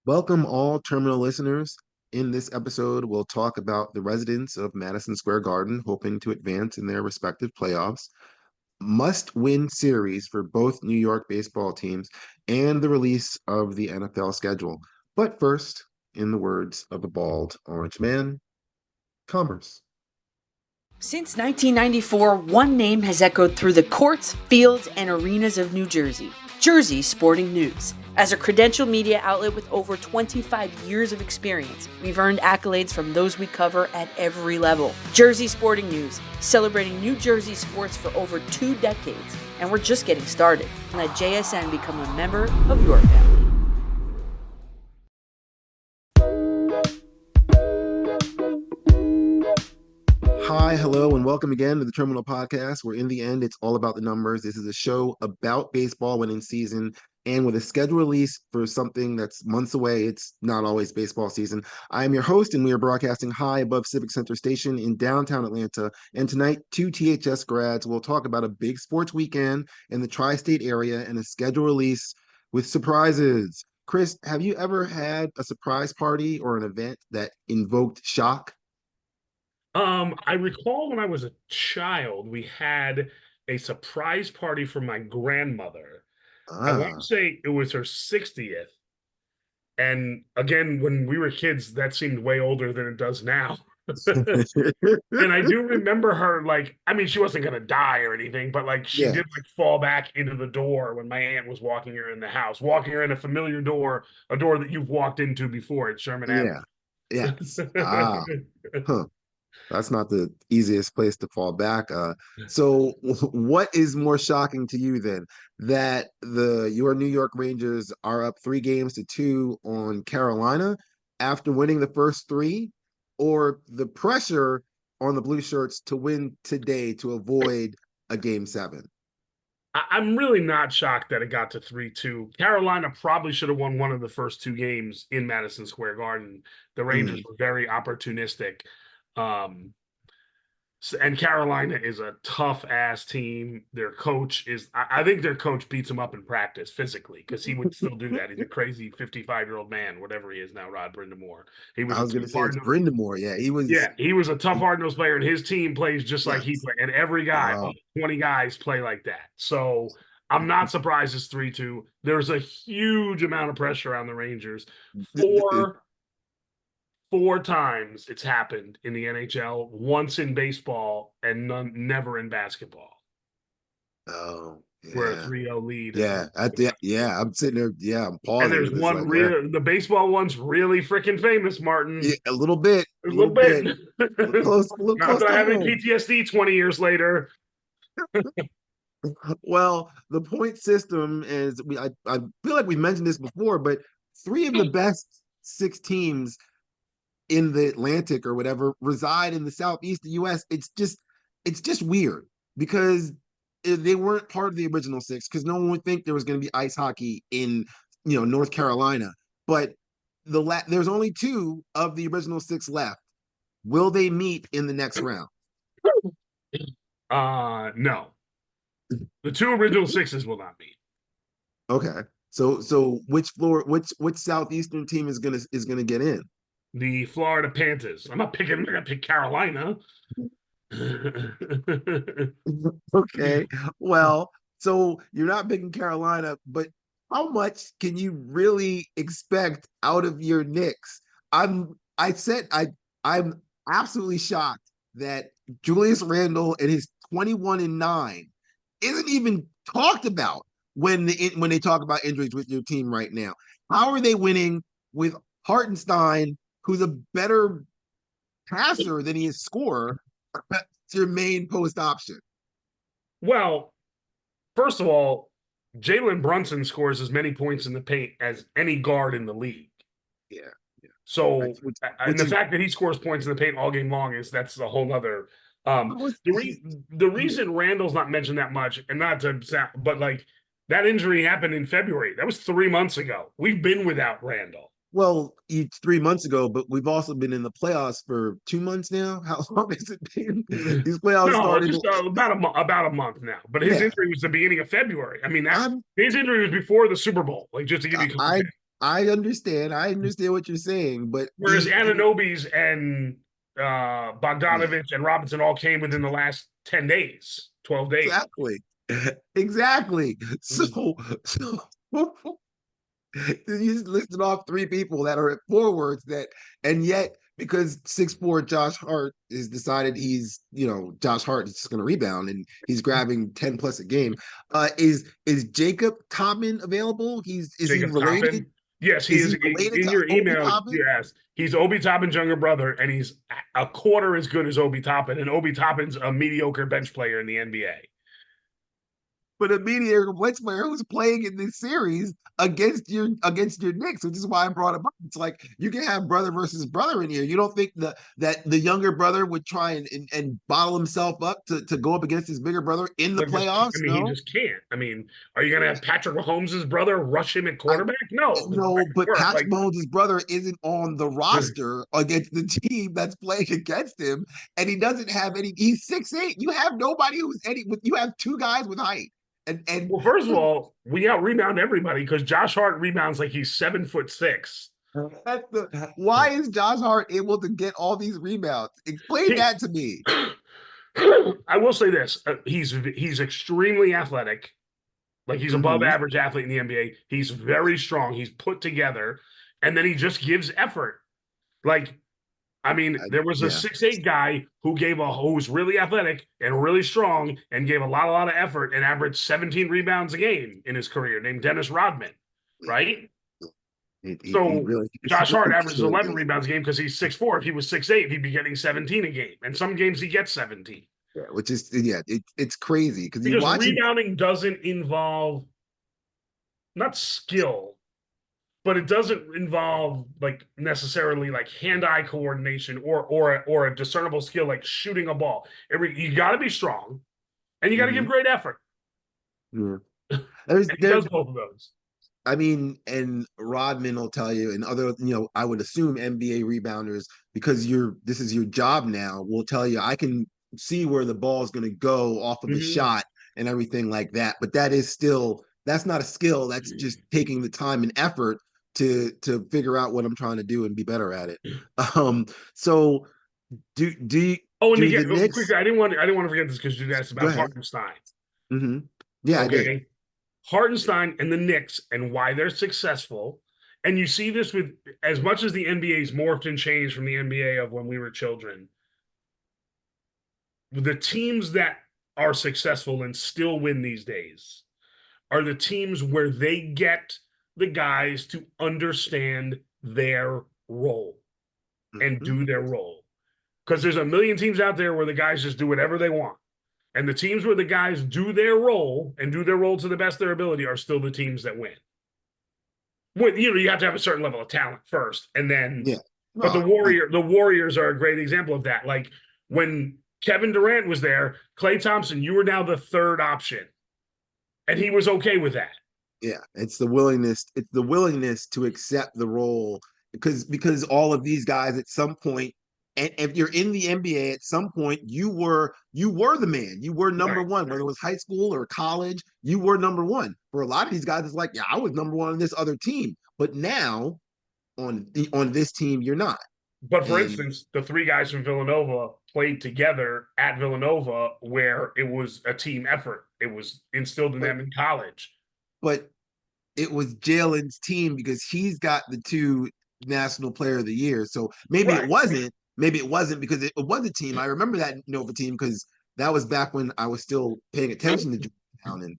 Welcome, all terminal listeners. In this episode, we'll talk about the residents of Madison Square Garden hoping to advance in their respective playoffs, must-win series for both New York baseball teams, and the release of the NFL schedule. But first, in the words of the bald orange man, commerce. Since 1994, one name has echoed through the courts, fields, and arenas of New Jersey: Jersey Sporting News. As a credentialed media outlet with over 25 years of experience, we've earned accolades from those we cover at every level. Jersey Sporting News, celebrating New Jersey sports for over 2 decades, and we're just getting started. Let JSN become a member of your family. Hi, hello, and welcome again to the Terminal Podcast, where in the end, it's all about the numbers. This is a show about baseball when in season, and with a schedule release for something that's months away. It's not always baseball season. I am your host, and we are broadcasting high above Civic Center Station in downtown Atlanta. And tonight, two THS grads will talk about a big sports weekend in the tri-state area and a schedule release with surprises. Chris, have you ever had a surprise party or an event that invoked shock? I recall when I was a child, we had a surprise party for my grandmother. I want to Ah. say it was her 60th. And again, when we were kids, that seemed way older than it does now. And I do remember her, like, I mean, she wasn't going to die or anything, but like she Yeah, did like fall back into the door when my aunt was walking her in the house, walking her in a familiar door, a door that you've walked into before at Sherman yeah, yes. Ah, Avenue. huh. That's not the easiest place to fall back. So what is more shocking to you then? That your New York Rangers are up 3 games to 2 on Carolina after winning the first three, or the pressure on the Blue Shirts to win today to avoid a game 7? I'm really not shocked that it got to 3-2. Carolina probably should have won one of the first 2 games in Madison Square Garden. The Rangers Mm. were very opportunistic. Um, and Carolina is a tough ass team. Their coach is, I think their coach beats him up in practice physically because he would still do that. He's a crazy 55-year-old man, whatever he is now, Rod Brindamore. He was I a was tough gonna say it's hard Brindamore. Yeah, he was. yeah, he was a tough hard-nosed player, and his team plays just like he Yes. played. And every guy, all Oh. 20 guys play like that. So I'm not surprised it's 3-2. There's a huge amount of pressure on the Rangers. Four four times it's happened in the NHL, once in baseball and never in basketball, Oh, where a yeah. 3-0 lead has Yeah, been at the yeah, I'm sitting there. Yeah, I'm and pausing there's because it's one like, yeah, real the baseball one's really freaking famous, yeah, Martin. a little bit, A a little little bit. bit, a little Not close that I to have any home. PTSD 20 years later. Well, the point system is I feel like we mentioned this before, but three of the best 6 teams in the Atlantic or whatever reside in the Southeast US. It's just weird because they weren't part of the original 6 because no one would think there was going to be ice hockey in North Carolina. But there's only 2 of the original 6 left. Will they meet in the next round? No. The 2 original sixes will not be. Okay. So which southeastern team is gonna get in? The Florida Panthers. I'm gonna pick Carolina. Okay. Well, so you're not picking Carolina, but how much can you really expect out of your Knicks? I'm absolutely shocked that Julius Randle and his 21-9 isn't even talked about when they talk about injuries with your team right now. How are they winning with Hartenstein, who's a better passer than he is scorer? It's your main post option. Well, first of all, Jalen Brunson scores as many points in the paint as any guard in the league. Yeah, yeah. Right. So, Which, and which the is fact that he scores points in the paint all game long that's a whole other. how is The reason Randall's not mentioned that much, and not to sound, but like that injury happened in February. That was 3 months ago. We've been without Randall. well, 3 months ago, but we've also been in the playoffs for 2 months now. How long has it been? These playoffs No, started. just about a month now. But his Yeah, injury was the beginning of February. I mean that I'm his injury was before the Super Bowl. Like just to give you I context. I understand. I understand what you're saying, but Whereas Anunoby's and yeah, Bogdanovich and Robinson all came within the last 10 days, 12 days. exactly. Exactly. Mm. So you just listed off three people that are at forwards that, and yet because 6'4" Josh Hart has decided Josh Hart is just going to rebound and he's grabbing 10 plus a game. Is Jacob Toppin available? Is he Jacob related? Toppin. Yes, he Is is. he related In to your Obi email, Toppin? you asked. He's Obi Toppin's younger brother, and he's a quarter as good as Obi Toppin. And Obi Toppin's a mediocre bench player in the NBA. But a mediocre bench player who's playing in this series against your Knicks, which is why I brought him up. It's like you can have brother versus brother in here. You don't think that the younger brother would try and bottle himself up to go up against his bigger brother in the playoffs? He No. just can't. I mean, are you going to have Patrick Mahomes' brother rush him at quarterback? No, No, but work. Patrick Mahomes' brother isn't on the roster against the team that's playing against him, and he doesn't have any. He's 6'8". You have nobody who's any. You have two guys with height, and well, first of all, we out rebound everybody because Josh Hart rebounds like he's 7'6". why is Josh Hart able to get all these rebounds? Explain that to me. I will say this: he's extremely athletic. Like he's above average athlete in the NBA. He's very strong. He's put together, and then he just gives effort. Like, I mean, there was a 6'8" guy who was really athletic and really strong and gave a lot of effort and averaged 17 rebounds a game in his career, named Dennis Rodman, right? Josh Hart averages 11 rebounds a game because he's 6'4". If he was 6'8", he'd be getting 17 a game, and some games he gets 17. Yeah, which is it's crazy because rebounding doesn't involve not skill, but it doesn't involve like necessarily like hand-eye coordination or a discernible skill like shooting a ball. You got to be strong, and you got to give great effort. Yeah, he does both of those. I mean, and Rodman will tell you, and other, I would assume NBA rebounders, because this is your job now, will tell you, I can see where the ball is going to go off of the shot and everything like that. But that's not a skill. That's just taking the time and effort to figure out what I'm trying to do and be better at it. So do you? Oh, and again, quick, I didn't want to forget this because you asked about Hartenstein. Yeah, okay. I did. Hartenstein and the Knicks and why they're successful. And you see this with as much as the NBA's morphed and changed from the NBA of when we were children. The teams that are successful and still win these days are the teams where they get the guys to understand their role and do their role. Because there's a million teams out there where the guys just do whatever they want. And the teams where the guys do their role and do their role to the best of their ability are still the teams that win. You have to have a certain level of talent first, and then. Yeah. But the Warriors are a great example of that. Like when Kevin Durant was there, Klay Thompson, you were now the third option, and he was okay with that. Yeah, it's the willingness. It's the willingness to accept the role because all of these guys at some point. And if you're in the NBA at some point, you were the man. You were number one, whether it was high school or college, you were number one. For a lot of these guys, it's like, yeah, I was number one on this other team. But now on this team, you're not. But for instance, the three guys from Villanova played together at Villanova where it was a team effort. It was instilled in them in college. But it was Jalen's team because he's got the 2 National Player of the Year. So maybe it wasn't. Maybe it wasn't because it was a team. I remember that Nova team because that was back when I was still paying attention to Georgetown, and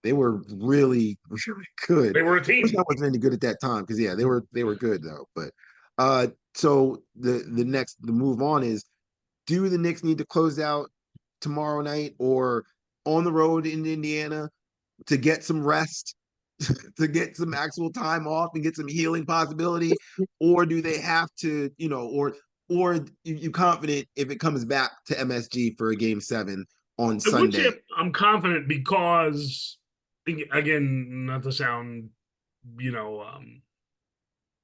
they were really, really good. They were a team. I wasn't any good at that time because they were good though. But so the move on is, do the Knicks need to close out tomorrow night or on the road in Indiana to get some rest, to get some actual time off and get some healing possibility, or do they have to, or you confident if it comes back to MSG for a game 7 on Sunday? I'm confident because, again, not to sound,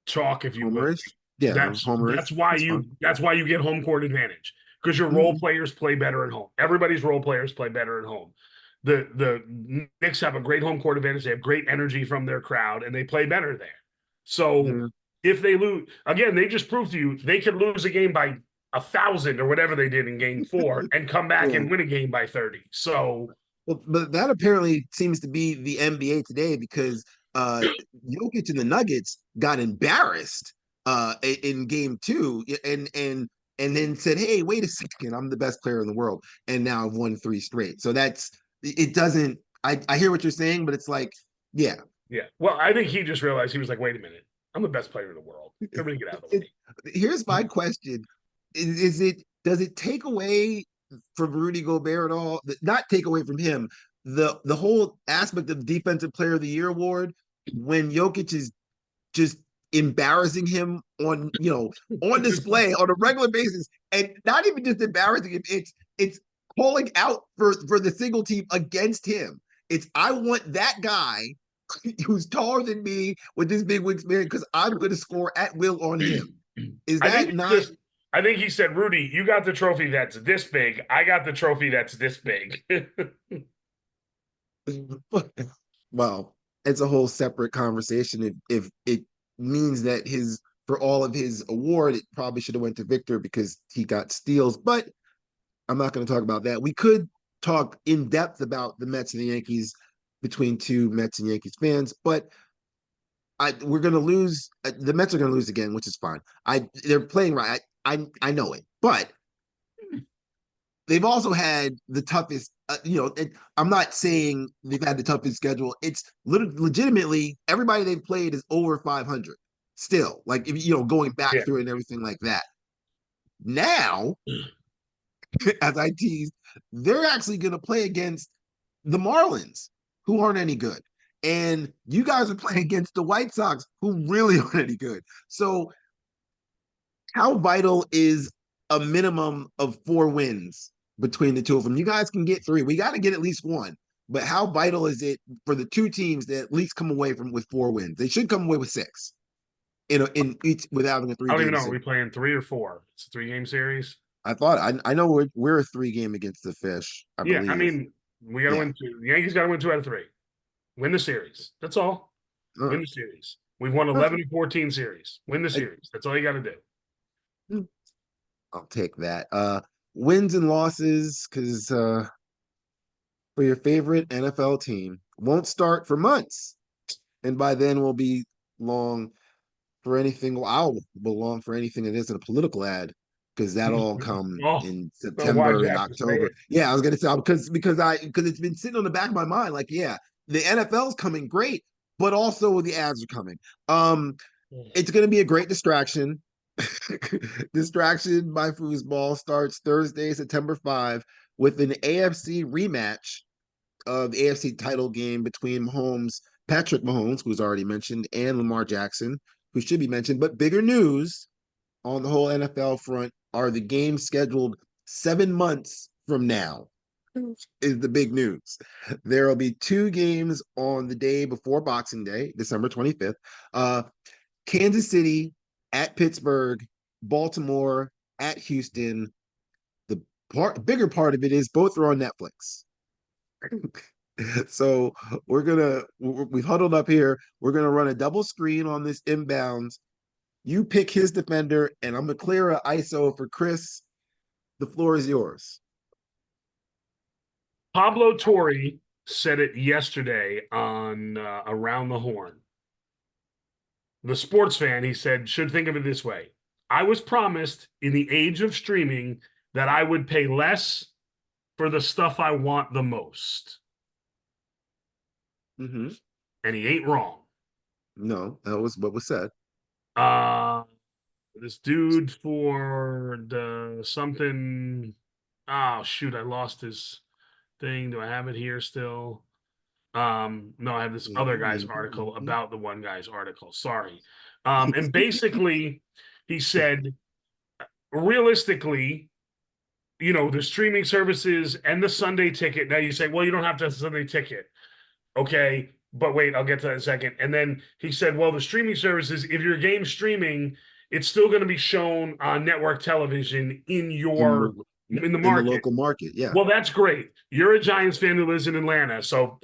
chalk, if you will. Yeah, that's why you get home court advantage because your role players play better at home. Everybody's role players play better at home. The Knicks have a great home court advantage. They have great energy from their crowd, and they play better there. So if they lose again, they just proved to you they could lose a game by 1,000 or whatever they did in game 4 and come back and win a game by 30. So, but that apparently seems to be the NBA today because Jokic and the Nuggets got embarrassed in game 2 and then said, "Hey, wait a second, I'm the best player in the world," and now I've won 3 straight. So that's it. Doesn't I hear what you're saying, but it's like, yeah. Well, I think he just realized he was like, "Wait a minute, I'm the best player in the world. Everybody get out of the way." Here's my question: does it take away from Rudy Gobert at all? Not take away from him the whole aspect of Defensive Player of the Year award when Jokic is just embarrassing him on on display on a regular basis, and not even just embarrassing him, it's calling out for the single team against him. It's I want that guy who's taller than me with this big wingspan because I'm going to score at will on him. Is that not? I think he said, Rudy, you got the trophy that's this big. I got the trophy that's this big. Well, it's a whole separate conversation. If it means that for all of his award, it probably should have went to Victor because he got steals. But I'm not going to talk about that. We could talk in depth about the Mets and the Yankees between 2 Mets and Yankees fans, but we're going to lose. The Mets are going to lose again, which is fine. They're playing right. I know it, but they've also had the toughest. I'm not saying they've had the toughest schedule. It's legitimately everybody they've played is over 500 still. Like if going back through it and everything like that. Now, as I teased, they're actually going to play against the Marlins, who aren't any good, and you guys are playing against the White Sox, who really aren't any good. So, how vital is a minimum of 4 wins between the two of them? You guys can get 3. We got to get at least 1. But how vital is it for the 2 teams to at least come away with 4 wins? They should come away with 6 in each without having a 3. I don't even know. Are we playing 3 or 4? It's a 3-game series. I thought I know we're a 3-game against the Fish. I believe. I mean we got to win 2. The Yankees got to win 2 out of 3. Win the series. That's all. Win the series. We've won 11 and 14 series. Win the series. That's all you got to do. I'll take that. Wins and losses, because for your favorite NFL team won't start for months, and by then we'll be long for anything. Well, I'll belong for anything that isn't a political ad, because that'll come in September and October. Yeah, I was gonna say because it's been sitting on the back of my mind. Like, yeah, the NFL's coming great, but also the ads are coming. It's gonna be a great distraction. Distraction by foosball starts Thursday, September 5, with an AFC rematch of the AFC title game between Patrick Mahomes, who's already mentioned, and Lamar Jackson, who should be mentioned. But bigger news on the whole NFL front are the games scheduled 7 months from now is the big news. There will be 2 games on the day before Boxing Day, December 25th. Kansas City at Pittsburgh, Baltimore at Houston. The bigger part of it is both are on Netflix. So we've huddled up here. We're gonna run a double screen on this inbounds. You pick his defender, and I'm gonna clear an ISO for Chris. The floor is yours. Pablo Torre said it yesterday on Around the Horn. The sports fan, he said, should think of it this way. I was promised in the age of streaming that I would pay less for the stuff I want the most. Mm-hmm. And he ain't wrong. No, that was what was said. This dude for the something. Oh, shoot, I lost his thing. Do I have it here still? No, I have this other guy's article about the one guy's article. Sorry. And basically he said, realistically, the streaming services and the Sunday ticket. Now you say, well, you don't have to have a Sunday ticket. Okay. But wait, I'll get to that in a second. And then he said, well, the streaming services, if your game's streaming, it's still going to be shown on network television in the market. In the local market, yeah. Well, that's great. You're a Giants fan who lives in Atlanta, so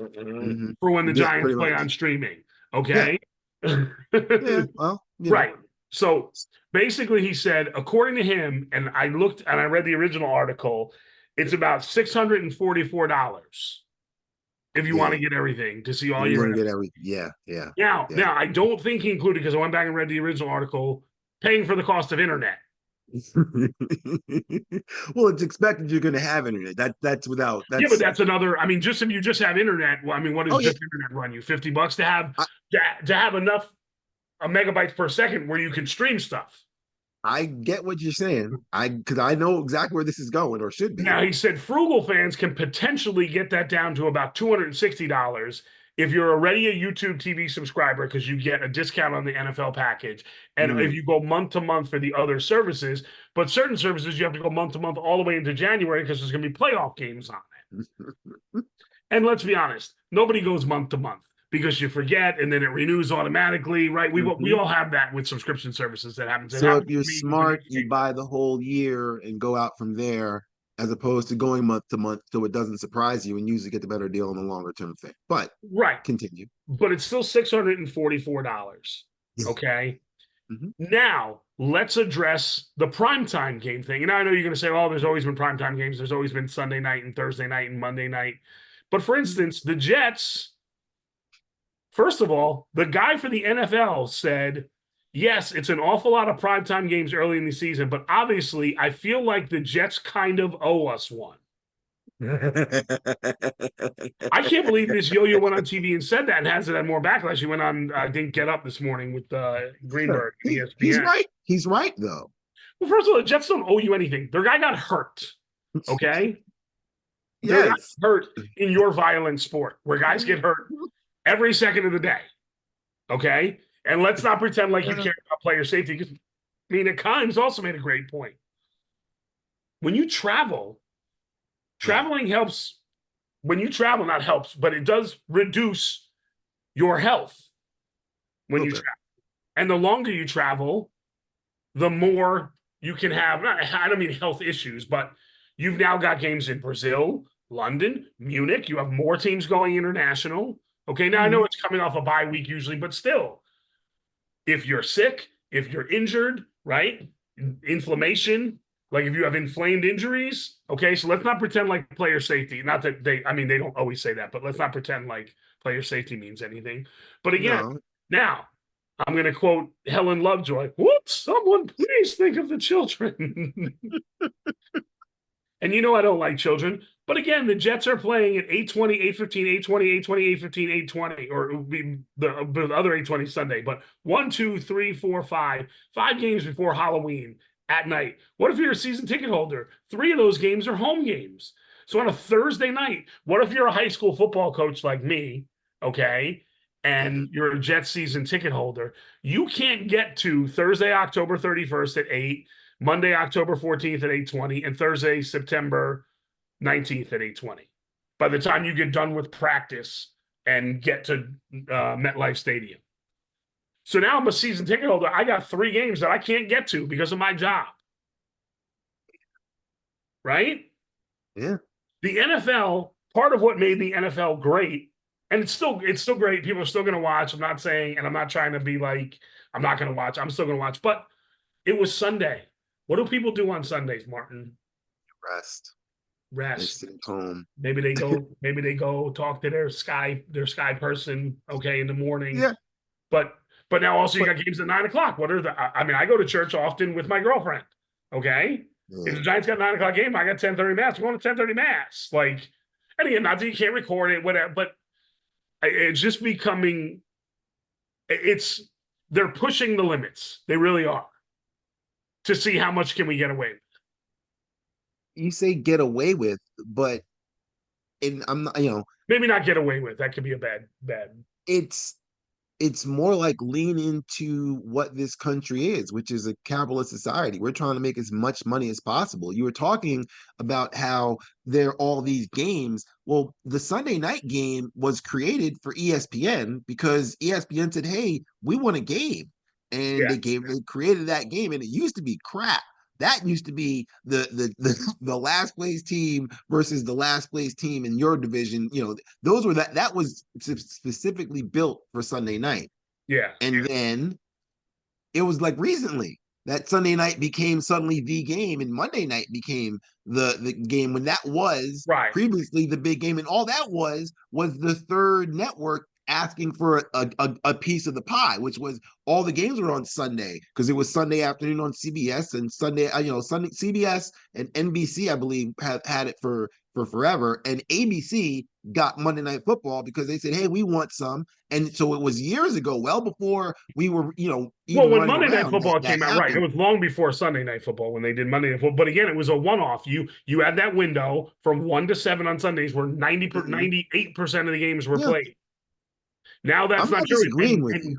for when the Giants play on streaming, okay? Yeah, well, Right. So basically, he said, according to him, and I looked and I read the original article, it's about $644 if you want yeah. to get everything to see all You're your. gonna get every, yeah, yeah, Now, yeah. now I don't think he included, because I went back and read the original article, paying for the cost of internet. Well, it's expected you're gonna have internet. Yeah, but That's that's another. I mean, just if you just have internet, well, I mean, what does oh yeah. just internet run you? $50 to have I, to have enough megabytes per second where you can stream stuff. I get what you're saying. Because I know exactly where this is going or should be. Now, he said frugal fans can potentially get that down to about $260 if you're already a YouTube TV subscriber, because you get a discount on the NFL package. And if Mm. you go month to month for the other services, but certain services you have to go month to month all the way into January because there's going to be playoff games on it. And let's be honest, nobody goes month to month because you forget and then it renews automatically, right? We Mhm. all have that with subscription services that happens. It So if happens you're to me with the smart, you newspaper. buy the whole year and go out from there, as opposed to going month to month, so it doesn't surprise you and usually get the better deal on the longer term thing. But Right. continue. But it's still $644. Okay. Mhm. Now, let's address the primetime game thing. And I know you're going to say, oh, there's always been primetime games. There's always been Sunday night and Thursday night and Monday night. But for instance, the Jets, first of all, the guy for the NFL said, yes, it's an awful lot of primetime games early in the season, but obviously I feel like the Jets kind of owe us one. I can't believe this yo-yo went on TV and said that and hasn't had more backlash. He went on, didn't get up this morning with Greenberg and He's ESPN. right. He's right though. Well, first of all, the Jets don't owe you anything. Their guy got hurt. Okay. Their guy got Yes. hurt in your violent sport where guys get hurt every second of the day. Okay. And let's not pretend like you care about player safety, because Mina Kimes also made a great point. When you travel, traveling helps. When you travel, not helps, but it does reduce your health when you travel. And the longer you travel, the more you can have, I don't mean health issues, but you've now got games in Brazil, London, Munich. You have more teams going international. Okay, now I know it's coming off a bye week usually, but still, if you're sick, if you're injured, right? Inflammation, like if you have inflamed injuries, okay, so let's not pretend like player safety. Not that they don't always say that, but let's not pretend like player safety means anything. But again, No. now I'm going to quote Helen Lovejoy. Whoops, someone please think of the children. And you know I don't like children. But again, the Jets are playing at 8:20, 8:15, 8:20, 8:20, 8:15, 8:20, or it would be the other 8:20 Sunday. But 1, 2, 3, 4, 5 games before Halloween at night. What if you're a season ticket holder? 3 of those games are home games. So on a Thursday night, what if you're a high school football coach like me, okay, and you're a Jets season ticket holder? You can't get to Thursday, October 31st at 8, Monday, October 14th at 8:20, and Thursday, September 19th at 8:20. By the time you get done with practice and get to MetLife Stadium. So now I'm a season ticket holder. I got 3 games that I can't get to because of my job. Right? Yeah. The NFL, part of what made the NFL great, and it's still great. People are still going to watch. I'm not saying, and I'm not trying to be like, I'm not going to watch. I'm still going to watch. But it was Sunday. What do people do on Sundays, Martin? Rest. They Rest. sit home. Maybe they go talk to their Sky person, okay, in the morning. Yeah. But now also you got games at 9:00. What are the? I mean, I go to church often with my girlfriend. Okay, if the Giants got 9:00 game, I got 10:30 mass. We're going to 10:30 mass. Like, and again, not that you can't record it, whatever. But it's just becoming. They're pushing the limits. They really are. To see how much can we get away with. You say get away with, but I'm not, maybe not get away with. That could be a bad. It's more like lean into what this country is, which is a capitalist society. We're trying to make as much money as possible. You were talking about how there are all these games. Well, the Sunday night game was created for ESPN because ESPN said, hey, we want a game. And they created that game, and it used to be crap. That used to be the last place team versus the last place team in your division. Those were that was specifically built for Sunday night. Yeah. And then it was like recently that Sunday night became suddenly the game, and Monday night became the game when that was Right. previously the big game, and all that was the third network asking for a piece of the pie, which was all the games were on Sunday because it was Sunday afternoon on CBS and Sunday, Sunday CBS and NBC, I believe, have had it for forever, and ABC got Monday Night Football because they said, "Hey, we want some." And so it was years ago, well before we were, Well, even when running Monday Night around Football that came out, right, it happened. was long before Sunday Night Football when they did Monday Night Football. But again, it was a one-off. You had that window from 1 to 7 on Sundays where Mm-hmm. 98% of the games were Yeah, played. Now that's I'm not not true. disagreeing with you.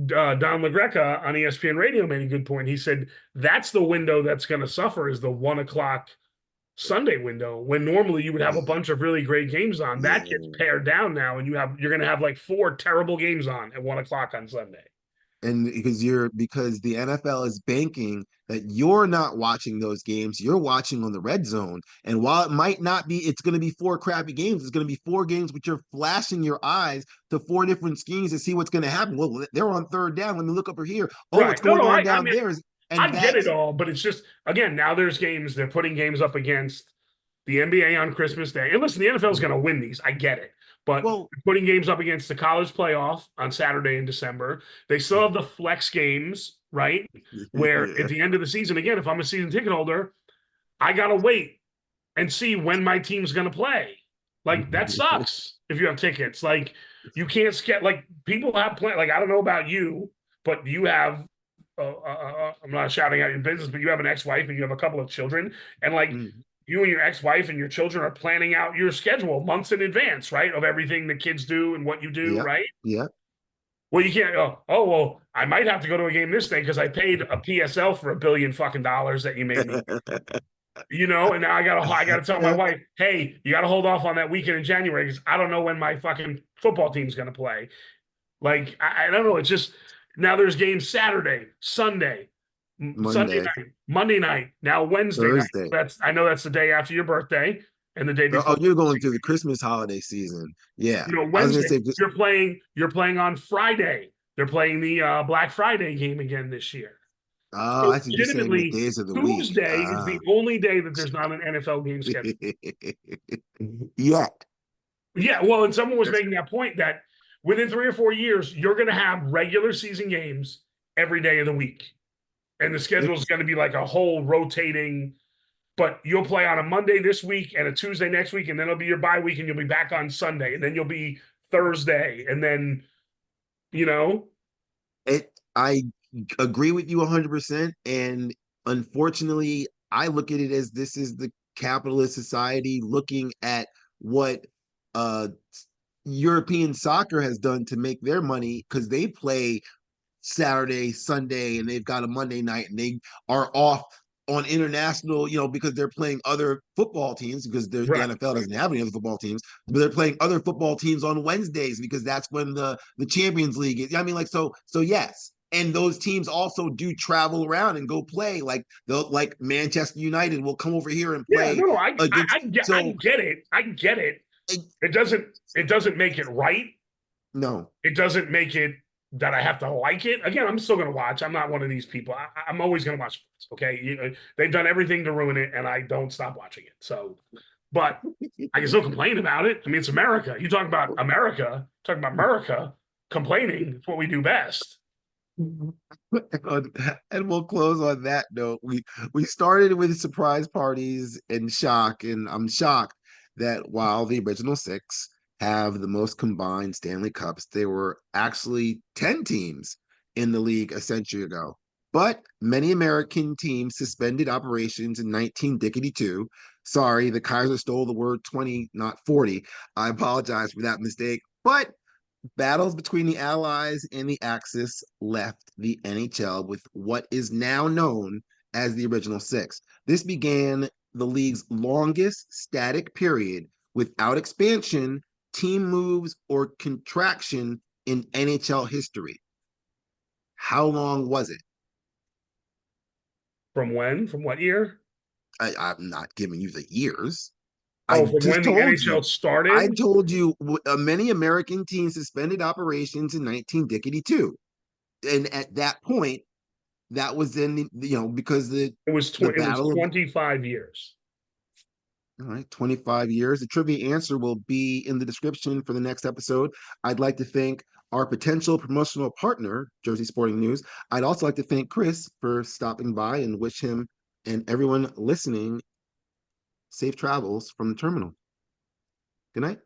Don LaGreca on ESPN Radio made a good point. He said that's the window that's going to suffer is the 1 o'clock Sunday window when normally you would have a Yeah, bunch of really great games on. That gets yeah. pared down now, and you're going to have like 4 terrible games on at 1 o'clock on Sunday. And because the NFL is banking that you're not watching those games, you're watching on the red zone. And while it might not be, it's going to be 4 crappy games. It's going to be 4 games, but you're flashing your eyes to 4 different schemes to see what's going to happen. Well, they're on third down. Let me look over here. Oh, what's Right? No, going no. on I down mean, there? And I get it that's all, but it's just again now there's games they're putting games up against the NBA on Christmas Day. And listen, the NFL is going to win these. I get it. But well, putting games up against the college playoff on Saturday in December, they still have the flex games, right? Where at the end of the season, again, if I'm a season ticket holder, I got to wait and see when my team's going to play. Like, that sucks if you have tickets. Like, you can't get, like, people have play. Like, I don't know about you, but you have, I'm not shouting out your business, but you have an ex wife and you have a couple of children. And, like, mm, you and your ex-wife and your children are planning out your schedule months in advance, right? Of everything the kids do and what you do, yeah, right? yeah. Well, you can't go, oh, well, I might have to go to a game this day because I paid a PSL for $1 billion fucking dollars that you made me, and now I gotta tell my wife, hey, you gotta hold off on that weekend in January because I don't know when my fucking football team's gonna play. Like, I don't know. It's just now there's games Saturday, Sunday, Sunday Monday, night, Monday night, now Wednesday night. Thursday. I know that's the day after your birthday and the day before. Oh, you're going through the Christmas holiday season. Yeah. I was gonna Wednesday say just you're playing on Friday. They're playing the Black Friday game again this year. So I see you're saying the legitimately, days of the week. Tuesday is the only day that there's not an NFL game scheduled. Yet. Yeah, well, and someone was making that point that within 3 or 4 years, you're going to have regular season games every day of the week. And the schedule is going to be like a whole rotating, but you'll play on a Monday this week and a Tuesday next week, and then it'll be your bye week, and you'll be back on Sunday, and then you'll be Thursday, and then, I agree with you 100%. And unfortunately, I look at it as this is the capitalist society looking at what uh European soccer has done to make their money because they play Saturday, Sunday, and they've got a Monday night, and they are off on international, because they're playing other football teams because the right. NFL doesn't have any other football teams, but they're playing other football teams on Wednesdays because that's when the Champions League is. I mean, like so yes. And those teams also do travel around and go play. Like Manchester United will come over here and Yeah, play no, I against. get, I So get it. I get it. it, It doesn't make it right. no, It doesn't make it that I have to like it. Again, I'm still going to watch. I'm not one of these people. I'm always going to watch sports. Okay, they've done everything to ruin it, and I don't stop watching it. So, but I can still complain about it. I mean, it's America. You talk about America. Talk about America complaining. It's what we do best. and we'll close on that note. We started with surprise parties and shock, and I'm shocked that while the original six have the most combined Stanley Cups, there were actually 10 teams in the league a century ago. But many American teams suspended operations in 1952. Sorry, the Kaiser stole the word 20, not 40. I apologize for that mistake. But battles between the Allies and the Axis left the NHL with what is now known as the original six. This began the league's longest static period without expansion, team moves, or contraction in NHL history. How long was it? From when? From what year? I'm not giving you the years. Oh, I from just when the told NHL you. I started? told you many American teams suspended operations in 1952. And at that point, that was in because the It was battle of 25 years. all right, 25 years. The trivia answer will be in the description for the next episode. I'd like to thank our potential promotional partner, Jersey Sporting News. I'd also like to thank Chris for stopping by and wish him and everyone listening safe travels from the terminal. Good night.